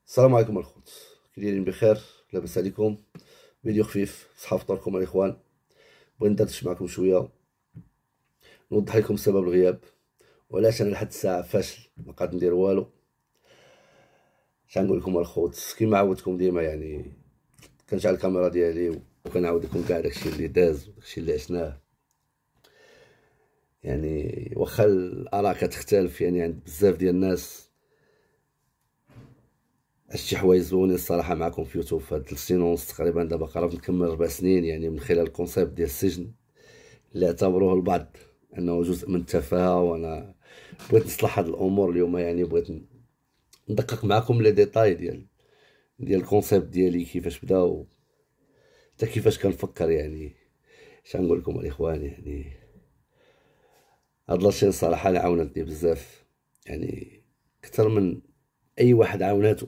السلام عليكم الخوت، كي دايرين؟ بخير؟ لاباس عليكم؟ فيديو خفيف صحة فطوركم الاخوان. بغيت ندردش معكم شويه، نوضح لكم سبب الغياب وعلاش انا لحد الساعه فاشل ما قادر ندير والو. شنقول لكم الخوت، كيما عودتكم ديما يعني كنشعل الكاميرا ديالي وكنعاود لكم كاع داكشي اللي داز وداكشي اللي عشناه. يعني واخا الاراء كتختلف يعني عند بزاف ديال الناس، عشت شي حوايج زوينين الصراحه معكم في يوتيوب في هاد 3 سنين ونص تقريبا، دابا قربت نكمل 4 سنين، يعني من خلال الكونسيبت ديال السجن اللي اعتبروه البعض انه جزء من التفاهه. وانا بغيت نصلح هاد الامور اليوم، يعني بغيت ندقق معكم لي ديتاي ديال الكونسيبت ديالي، كيفاش بدا حتى كيفاش كنفكر. يعني شنقول لكم الاخوان، يعني هاد لاشين صراحه اللي عاونتني بزاف، يعني اكثر من اي واحد عاوناتو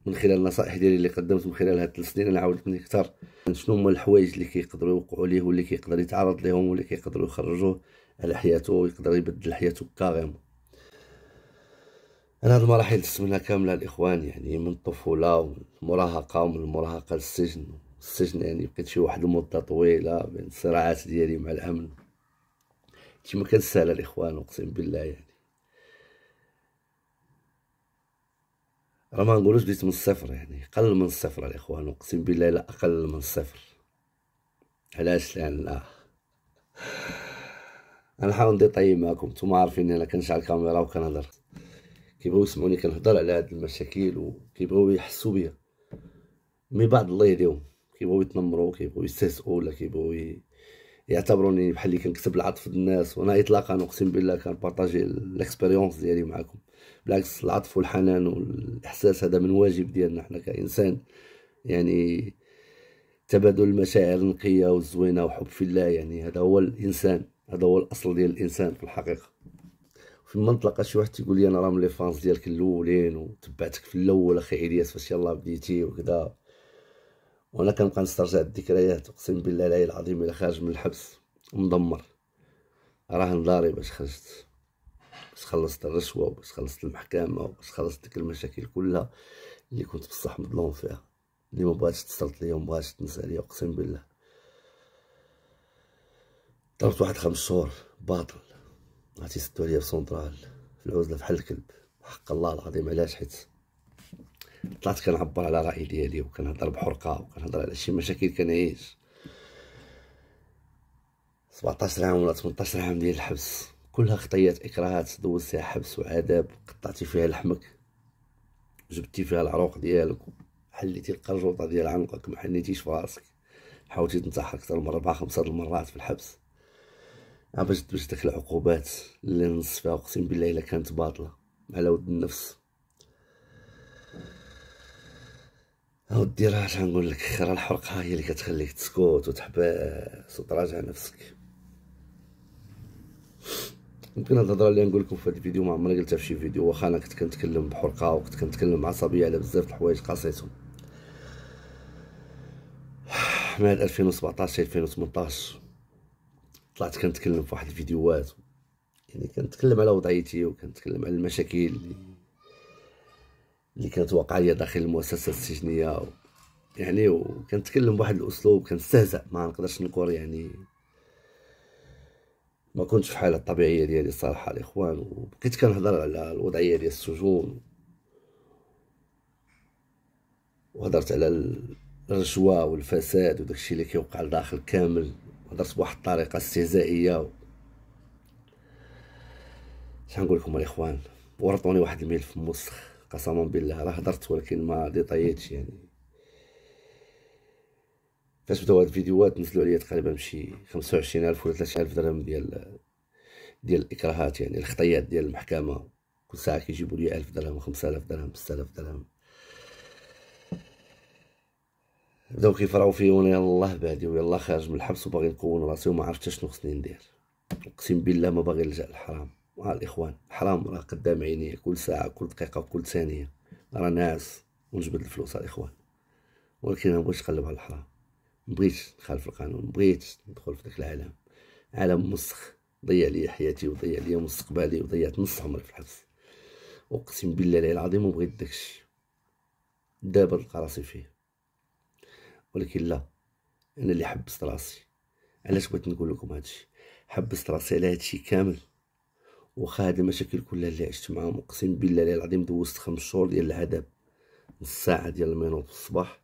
من خلال النصائح ديالي اللي قدمت من خلال هاد 3 سنين. انا عاودتني اكثر شنو هما الحوايج اللي كيقدروا يوقعوا ليه واللي كيقدر يتعرض ليهم واللي كيقدروا يخرجوه على حياته ويقدر يبدل حياته كاريمون. انا هاد المراحل دزت منها كامله الاخوان، يعني من الطفوله والمراهقه ومن المراهقه للسجن. السجن يعني بقيت شي واحد المده طويله بين الصراعات ديالي مع الامن، شي ما كان سهل الاخوان اقسم بالله. يعني راه ما نقولوش بديت من الصفر، يعني قل من الصفر الاخوان، اقسم بالله لا اقل من الصفر. علاش؟ لان انا نحاول ندير طيب معكم، نتوما عارفين انا كنشعل الكاميرا وكنهضر، كيبغيو يسمعوني كنهضر على هاد المشاكل وكيبغيو يحسوا بيا. مي بعض الله يهديهم كيبغيو يتنمروا، كيبغيو يستهزئوا، ولا كيبغيو يعتبروني بحال اللي كنكتب العطف للناس. وانا اطلاقا اقسم بالله كنبارطاجي الاكسبيريونس ديالي معكم. بالعكس، العطف والحنان والاحساس هذا من واجب ديالنا حنا كانسان، يعني تبادل المشاعر النقيه والزوينه وحب في الله. يعني هذا هو الانسان، هذا هو الاصل ديال الانسان في الحقيقه. فيما نتلاقى شي واحد تيقول لي انا راه من لي فانس ديالك الاولين وتبعتك في الاول اخي الياس فاش يلاه بديتي وكذا، وانا كنبقى نسترجع الذكريات. اقسم بالله العلي العظيم الا خارج من الحبس مدمر، راه نضاري باش خرجت، باش خلصت الرشوه وباش خلصت المحكمه وباش خلصت ديك المشاكل كلها اللي كنت بصح مظلوم فيها، اللي ما بغاتش تصلت ليا وما بغاتش تنسى ليا. اقسم بالله ضربت واحد 5 شهور باطل، عرفتي سدو عليا في سونطرال في العزله بحال الكلب، حق الله العظيم. علاش؟ حيت طلعت كنعبر على رأيي ديالي وكنهضر بحرقه وكنهضر على شي مشاكل كنعيش. 17 عام ولا 18 عام ديال الحبس، كلها خطيات اكراهات دوزت فيها حبس وعذاب، قطعتي فيها لحمك، جبتي فيها العروق ديالك، حليتي القرجوطه ديال عنقك ما حنيتيش في راسك، حاولتي تنتحر اكثر من 4 5 المرات في الحبس. باش داك العقوبات اللي نص فيها اقسم بالله الا كانت باطله على ود النفس. اودي راه اش غنقول لك، راه الحرقه هي اللي كتخليك تسكت وتحبس وتراجع نفسك. يمكن هاد الهضره اللي نقول لكم في هاد الفيديو ما عمري قلتها في شي فيديو، واخا انا كنت كنتكلم بحرقه وكنت كنتكلم بعصبيه على بزاف د الحوايج قاسيتهم. من 2017 2018 طلعت كنتكلم في واحد الفيديوهات، يعني كنتكلم على وضعيتي وكنتكلم على المشاكل اللي كانت واقعه ليا داخل المؤسسه السجنيه يعني وكنتكلم بواحد الاسلوب كنستهزأ، ما نقدرش نقول يعني ما كنتش في الحاله الطبيعيه ديالي الصراحه الاخوان. وبقيت كنهضر على الوضعيه ديال السجون، وهضرت على الرشوه والفساد وداكشي اللي كيوقع لداخل كامل، هضرت بواحد الطريقه استهزائيه. شنقول لكم الاخوان، ورطوني واحد الميل في المسخ قسما بالله. راه هضرت ولكن ما ديطايتش. يعني فاش بداو هاد الفيديوهات نزلوا عليا تقريبا شي 25,000 ولا 30,000 درهم ديال الاكراهات، يعني الخطيات ديال المحكمه. كل ساعه كيجيبوا لي 1000 درهم 5000 درهم 6000 درهم. بداو كيفراو فيا وانا يلاه بادي ويلاه خارج من الحبس وباغي نكون راسي وما عرفت شنو خصني ندير. اقسم بالله ما باغي نلجا للحرام. الاخوان الحرام راه قدام عيني كل ساعه كل دقيقه وكل ثانيه، راه ناعس ونجبد الفلوس الاخوان. ولكن انا مبغيتش نقلب على الحرام، مبغيتش نخالف القانون، مبغيتش ندخل في داك العالم، عالم مسخ ضيع لي حياتي وضيع لي مستقبلي وضيعت نص عمري في الحبس. اقسم بالله العلي العظيم وبغيت داكشي. دابا نلقى راسي فيه. ولكن لا، انا اللي حبست راسي. علاش بغيت نقول لكم هادشي؟ حبست راسي على هادشي كامل، واخا هاد المشاكل كلها اللي عشت معاهم اقسم بالله العظيم دوزت 5 شهور ديال العذاب. نص ساعه ديال المينوط في الصباح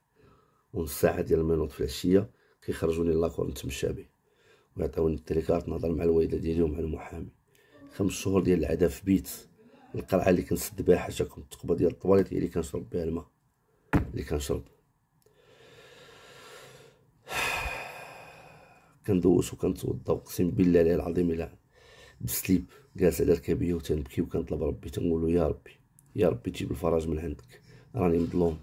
ونص ساعه ديال المينوط في العشيه كيخرجوني لاكور نتمشى به، ويعطيوني التريكارت نهضر مع الوالده ديالي ومع المحامي. 5 شهور ديال العذاب في بيت. القرعه اللي كنسد بها حاجه كنت التقبه ديال الطواليت هي اللي كنشرب بها الماء اللي كنشرب. كندوش وكنتوضا اقسم بالله العظيم الا بسليب جالس على ركابيه وتنبكي وكنطلب ربي تنقول له يا ربي يا ربي تجيب الفرج من عندك، راني مظلوم.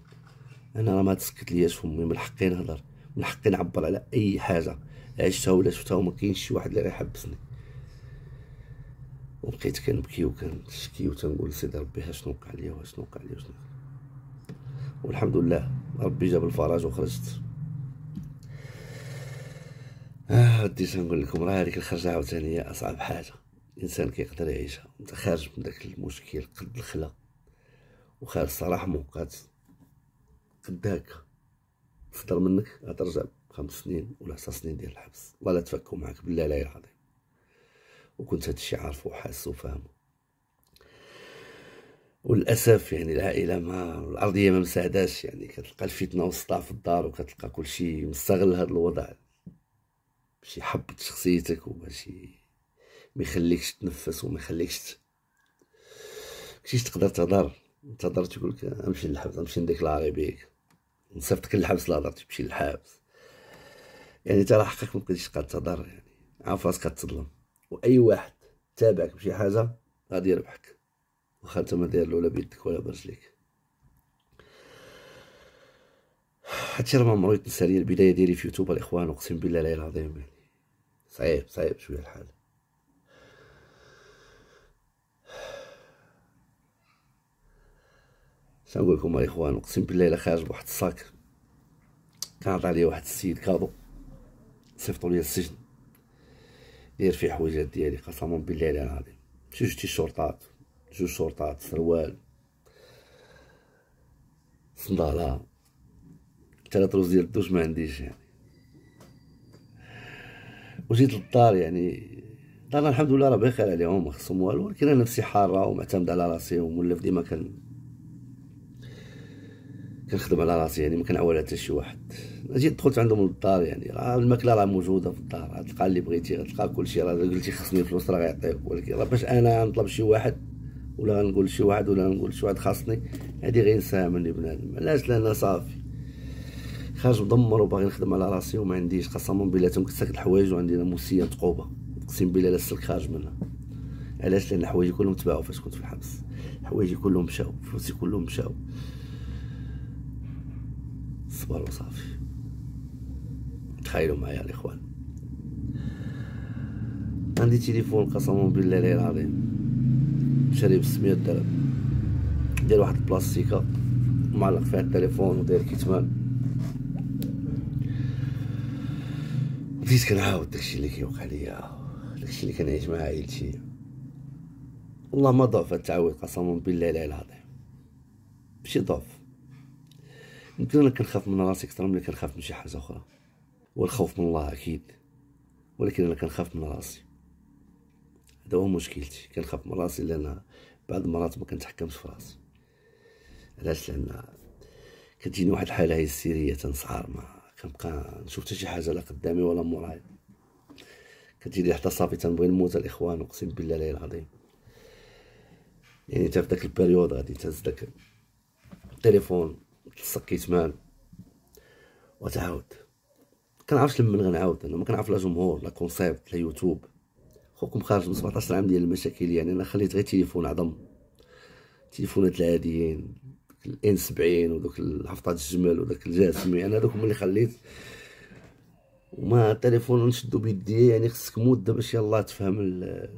انا راه ما تسكت لياش فمي، من حقي نهضر، من حقي نعبر على اي حاجه عشتها ولا شفتها، وما كاينش شي واحد اللي غيحبسني. وبقيت كنبكي وكنشكي وتنقول سيدي ربي شنو وقع ليا وشنو وقع ليا وشنو. والحمد لله ربي جاب الفرج وخرجت. وديت نقول لكم راه هذيك الخرجه عاوتاني هي اصعب حاجه الانسان كيقدر يعيشها. انت خارج من داك المشكل قد الخلا، وخارج الصراحه موقات قد هكا صدر منك غترجع ب5 سنين ولا 10 سنين ديال الحبس. الله لا تفكوا معاك بالله العلي العظيم. وكنت هادشي عارفو وحاسو وفاهمو. وللاسف يعني العائله ما الارضيه ما مساعداش، يعني كتلقى الفتنه والصداع في الدار، وكتلقى كلشي مستغل هذا الوضع باش يحبط شخصيتك وباش ما يخليكش تنفس وما يخليكش كنتيش تقدر تهضر تقول لك امشي للحبس، امشي نديكلاري بيك، نصيفطك للحبس. لا هضر تمشي للحبس، يعني ترى حقك ما بقيتيش قادر تهضر، يعني عارف راسك كتظلم. واي واحد تابعك بشي حاجه غادي يربحك، واخا انت ما داير لا بيدك ولا برجليك. هادشي راه ما عمرو يتنسى ليا. البدايه ديالي في يوتيوب الاخوان اقسم بالله العلي العظيم يعني صعيب شويه الحال. شنقول لكم الاخوان، اقسم بالله الا خارج بواحد الصاك كان عطى لي واحد السيد كادو، صيفطو ليا السجن داير فيه حويجات ديالي قسما بالله العظيم. جوج شرطات سروال صندالة 3 روز ديال الدوش ما عنديش يعني. وجيت للدار، يعني دارنا الحمد لله راه بخير عليهم ما خصهم والو، ولكن انا نفسي حاره ومعتمد على راسي ومولف ديما كنخدم على راسي، يعني ما كنعول حتى شي واحد. جيت دخلت عندهم للدار، يعني راه الماكله راه موجوده في الدار، غتلقى اللي بغيتي، غتلقى كلشي. راه قلتي خصني فلوس راه غيعطيوك، ولكن راه باش انا نطلب شي واحد ولا نقول شي واحد ولا نقول شي واحد خاصني، هادي غينساها مني بنادم. علاش؟ لان صافي خارج مدمر وباغي نخدم على راسي وما عنديش. قسما بالله تنكنت ساكت الحوايج وعندي ناموسيه تقوبه، اقسم بالله لا السلك خارج منها. علاش؟ لان حوايجي كلهم تباعوا فاش كنت في الحبس، حوايجي كلهم مشاو، فلوسي كلهم مشاو. صبر وصافي. تخيلوا معايا الاخوان، عندي تليفون قسما بالله العظيم شاري ب600 درهم، داير واحد البلاستيكه معلق فيها التليفون وداير كتمان. بديت كنعاود داكشي اللي كيوقع ليا، داكشي اللي كنعيش مع عائلتي. والله ما ضعف هاد التعويض قسما بالله العظيم، ماشي ضعف. يمكن انا كنخاف من راسي اكثر من كنخاف من شي حاجه اخرى، والخوف من الله اكيد، ولكن انا كنخاف من راسي. هذا هو مشكلتي، كنخاف من راسي لان بعض المرات ما كنتحكمش في راسي. علاش؟ لان كتجيني واحد الحاله هستيريه تنسعر، ما كنبقى نشوف حتى شي حاجه لا قدامي ولا موراي، كتجيني حتى صافي تنبغي نموت الاخوان اقسم بالله العظيم. يعني حتى في داك البريود غادي تهز داك التليفون تلصق كيتمان وتعاود. كنعرفش لمن غنعاود، انا ما كنعرف لا جمهور لا كونسيبت لا يوتيوب. خوكم خارج من 17 عام ديال المشاكل، يعني انا خليت غير تليفون عظم، التليفونات العاديين الان 70 ودوك الحفطات الجمل وداك الجاسمي، انا هذوك هما اللي خليت. وما التليفون نشدو بيدي، يعني خصك مده باش يلاه تفهم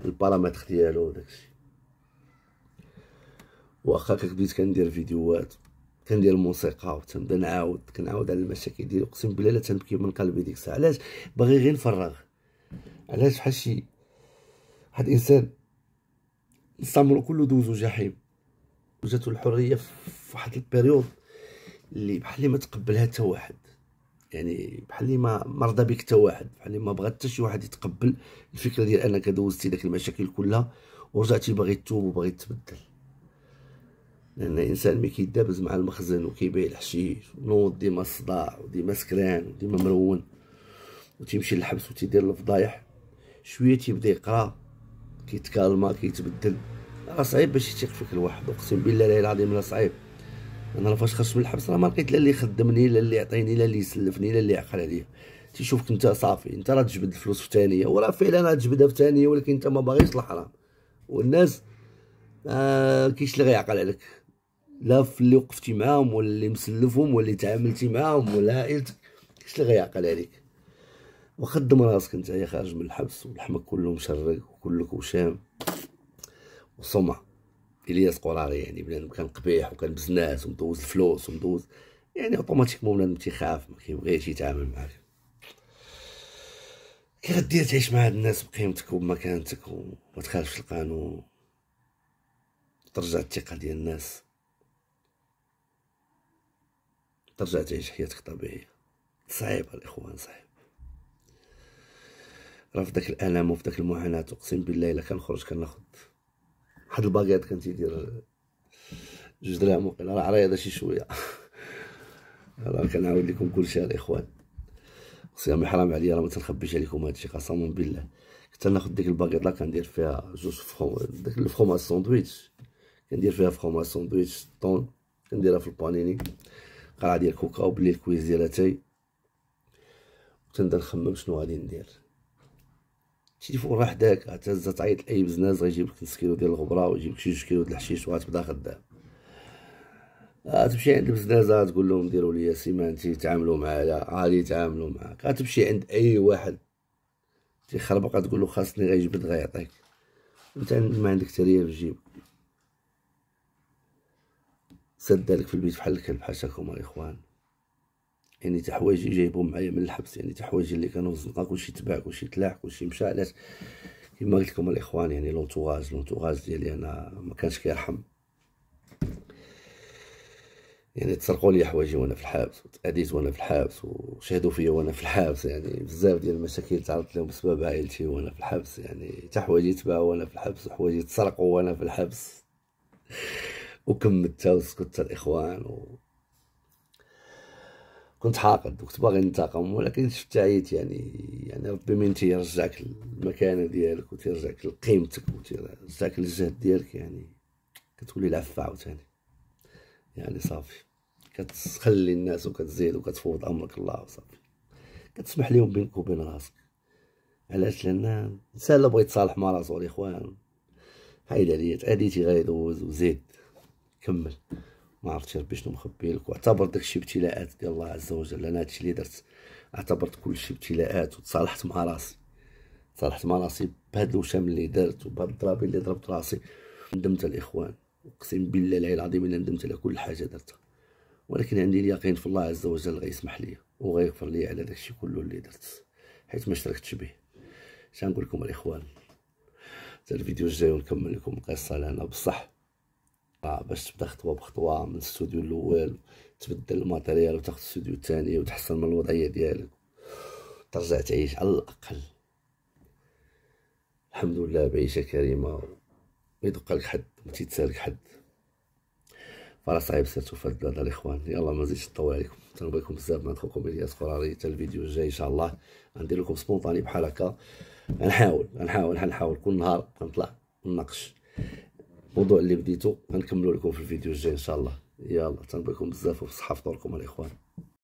البارامتر ديالو وداكشي. واخا بديت كندير فيديوهات كندير موسيقى وتنبدا كنعاود على المشاكل ديالي، اقسم بالله لا تنبكي من قلبي ديك الساعه. علاش؟ باغي غير نفرغ. علاش؟ بحال شي واحد الانسان نص عمرو كله دوزو جحيم وجاتو الحريه في واحد البيريود اللي بحال اللي ما تقبلها حتى واحد، يعني بحال اللي ما رضى بك حتى واحد، بحال اللي ما بغى حتى شي واحد يتقبل الفكره ديال انك دوزتي داك المشاكل كلها ورجعتي باغي تتوب وباغي تبدل. لان الانسان ملي كيدابز مع المخزن وكيبيع الحشيش ونوض ديما الصداع وديما سكران وديما مرون وتيمشي للحبس وتيدير الفضايح، شويه تيبدا يقرا كيتكالما كيتبدل. راه صعيب باش يثيق فيك الواحد، اقسم بالله العظيم راه صعيب. انا فاش خرجت من الحبس راه ما لقيت لا اللي يخدمني لا اللي يعطيني لا اللي يسلفني لا اللي يعقل عليا. تيشوفك انت صافي، انت راه تجبد الفلوس في ثانيه، وراه فعلا راه تجبدها في ثانيه، ولكن انت ما باغيش الحرام. والناس كاينش اللي غيعقل عليك، لا في اللي وقفتي معاهم ولا اللي مسلفهم ولا اللي تعاملتي معاهم ولا عائلتك، كاينش اللي غيعقل عليك. وخدم راسك نتايا خارج من الحبس ولحمك كله مشرق وكلك وشام وصمع. الياس قراري يعني بنادم كان قبيح وكان بزناس ومدوز الفلوس ومدوز، يعني اوتوماتيكمون بنادم تيخاف ما كيبغيش يتعامل معاك. كي غدير تعيش مع هاد الناس بقيمتك وبمكانتك وما تخالفش القانون، ترجع الثقه ديال الناس، ترجع تعيش حياتك طبيعيه. صعيب الاخوان صعيب. راه في داك الالم وفي داك المعاناه اقسم بالله الا كنخرج كناخد واحد الباكيط كان تيدير 2 دراهم وقيلا، راه عريضه شي شويه. راه كنعاود لكم كلشي الاخوان، صيامي حرام عليا، راه ما تنخبيش عليكم هادشي قسما بالله. كنت ناخد ديك الباكيط لا كندير فيها 2 داك الفخومه الساندويتش، كندير فيها فخومه ساندويتش طون، كنديرها في البانيني، قرعه ديال كوكاو بالليل كويس ديال اتاي، وتنبدا نخمم شنو غادي ندير. التليفون راه حداك، غتهز تعيط لاي بزناز غيجيب لك نص كيلو ديال الغبره ويجيب لك شي 2 كيلو د الحشيش وغتبدا خدام. غتمشي عند البزنازه تقول لهم ديروا لي سيمانتي تعاملوا معايا، غادي يتعاملوا معاك. غتمشي عند اي واحد تيخربق تقول له خاصني غيجبد غيعطيك، انت ما عندك حتى ريال في جيبك. سدالك في البيت بحال الكلب حاشاكم الاخوان. يعني تا حوايجي جايبهم معايا من الحبس، يعني تا حوايجي اللي كانوا في الزنقه كلشي تباع كلشي تلاح كلشي مشى. علاش؟ كما قلت لكم الاخوان، يعني لونتوراج ديالي انا ما كانش كيرحم. يعني تسرقوا لي حوايجي وانا في الحبس، وتأذيت وانا في الحبس، وشهدوا فيا وانا في الحبس. يعني بزاف ديال المشاكل تعرضت لهم بسبب عائلتي وانا في الحبس. يعني حتى حوايجي تباعوا وانا في الحبس، وحوايجي تسرقوا وانا في الحبس، وكملتها وسكت الاخوان كنت حاقد وكنت باغي ننتقم، ولكن شفت عييت. يعني ربي من تيرجعك المكانه ديالك وتيرجعك لقيمتك وتيرجعك للجهد ديالك، يعني كتولي العفه عاوتاني. يعني صافي كتخلي الناس وكتزيد وكتفوض امرك الله وصافي، كتسمح ليهم بينك وبين راسك. علاش؟ لان الانسان الا بغى يتصالح مع راسو الاخوان، حيد عليا تأديتي غيدوز وزيد كمل، ما عرفتش ربي شنو مخبي لك. واعتبر داكشي ابتلاءات ديال الله عز وجل. انا هادشي اللي درت، اعتبرت كلشي ابتلاءات وتصالحت مع راسي، تصالحت مع راسي بهاد الوشام اللي درت وبهاد الضرابي اللي ضربت راسي. ندمت الاخوان، اقسم بالله العلي العظيم الا ندمت على كل حاجه درتها، ولكن عندي اليقين في الله عز وجل غيسمح لي وغيغفر لي على داكشي كله اللي درت، حيت ما شركتش به. اش نقول لكم الاخوان؟ حتى الفيديو الجاي ونكمل لكم القصه لنا بصح. باش تبدا خطوه بخطوه من الاستوديو الاول، تبدل الماتيريال وتاخذ الاستوديو الثاني وتحسن من الوضعيه ديالك، ترجع تعيش على الاقل الحمد لله بعيشه كريمه، ما يدق لك حد ما تيتسالك حد. فراه صعيب سيرتو في هاد البلاد الاخوان. يلا ما نزيدش نطول عليكم، تنبغيكم بزاف مع خوكم الياس قراري. حتى الفيديو الجاي ان شاء الله غندير لكم سبونطاني بحال هكا. غنحاول كل نهار غنطلع نناقش الموضوع اللي بديتو، غنكملو لكم في الفيديو الجاي ان شاء الله. يلا تنبغيكم بزاف وبصحه فطوركم الاخوان.